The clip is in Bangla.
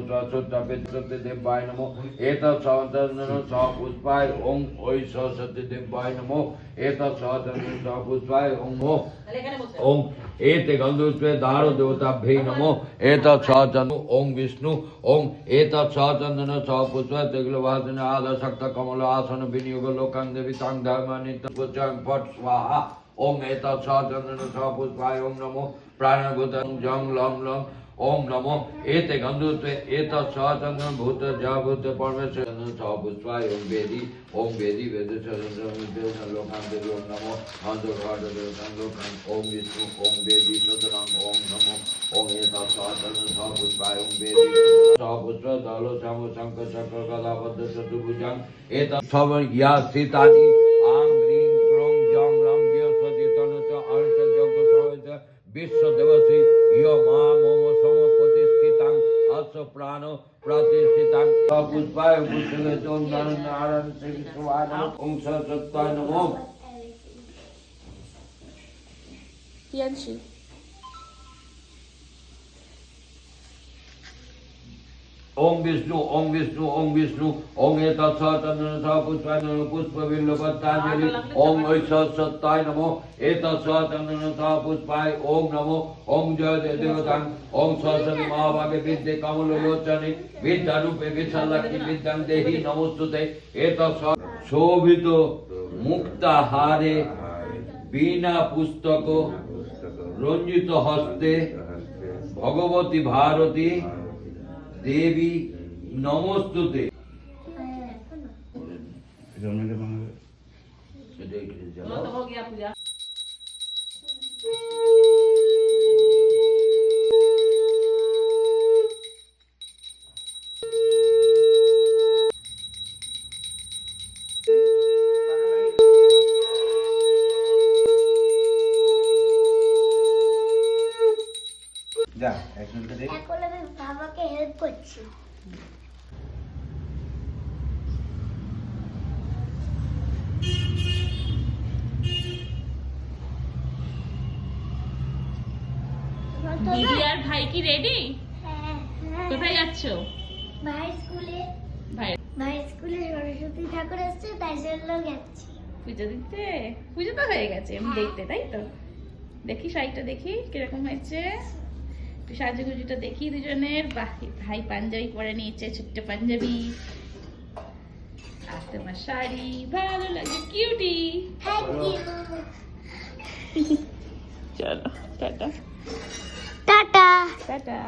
সরস্বতী দেবায় নমো এতৎ সচন্দন সপুষ্পায় ওং ওই সরস্বতী দেবায় নমো এতৎ সচন্দন সপুষ্পায় ওং ওং এতে গন্ধপুষ্পে দারো দেবতাভ্যৈ নমো এতৎ সচন্দন ওং বিষ্ণু ওং এতৎ সচন্দন সপুষ্পায় তেগুলভাসন আদা শক্ত কমল আসন বিনিয়োগ লোকাং দেবী তাং ধর্মানি তৎপুজং ফট স্বাহা ওং এতৎ সচন্দন সপুষ্পায় ওং নমো প্রাণভূতং জং লং লং ওং নমো এতে গন্ধপুষ্পে এতৎ সচন্দন ভূত জভূত পরমেশ্বর সপুষ্পায় ওং বেদি বেদ চরণ লোকান্তে ওং নমো অন্তর্ঘট লোকাং ওং বিষ্ণু ওং বেদি সুতরাং ওং নমো ওং এতৎ সচন্দন সপুষ্পায় ওং বেদি সপুষ্প দল চাম শঙ্খ চক্র গদা পদ্ম চতুর্ভুজং এতৎ সব ইয়া স্থিতানি আং হ্রিং ক্রোং জং লং বৃহস্পতি তনুচ অর্থ যজ্ঞ সহিত বিশ্ব দেবশ্রী ইয় মা মম সম প্রতিষ্ঠিতাং অশ্ব প্রাণ প্রতিষ্ঠিতাং সপুষ্পায় পুষ্পে চন্দন নারায়ণ শ্রী কৃষ্ণায় নমঃ ওং সরস্বত্যায় নমঃ পিয়ানসি ওং বিষ্ণু ওং বিষ্ণু ওং বিষ্ণু ওং এতৎ সচন্দন সপুষ্পায় নমঃ পুষ্প বিল্লপত্রাঞ্জলি ওং ঐ সরস্বত্যায় নমঃ এতৎ সচন্দন সপুষ্পায় ওং নমঃ ওং জয় দেবতাং ওং সরস্বতী মহাভাগে বিদ্যে কমলোচনে বিদ্যারূপে বিশালাক্ষী বিদ্যাং দেহি নমস্তুতে এতৎ শোভিত মুক্তাহারে বীণা পুস্তক রঞ্জিত হস্তে ভগবতী ভারতী দেবী নমস্তুতে এখন আমি বাবাকে হেল্প করছি। দিদি আর ভাই কি রেডি? হ্যাঁ, হ্যাঁ। কোথায় যাচ্ছ? ভাই স্কুলে সরস্বতী ঠাকুর আসছে, তাই জন্য যাচ্ছি পুজো দিতে। পুজো তো হয়ে গেছে, আমি দেখতে, তাই তো? দেখি শাড়িটা দেখি কিরকম হয়েছে, একটু সাজুগুজুটা দেখি দুজনের। বাহ, ভাই পাঞ্জাবি পরে নিয়েছে, ছোট্ট পাঞ্জাবি, আর তোমার শাড়ি ভালো লাগে, কিউটি। Thank you. চলো টাটা টাটা। টাটা।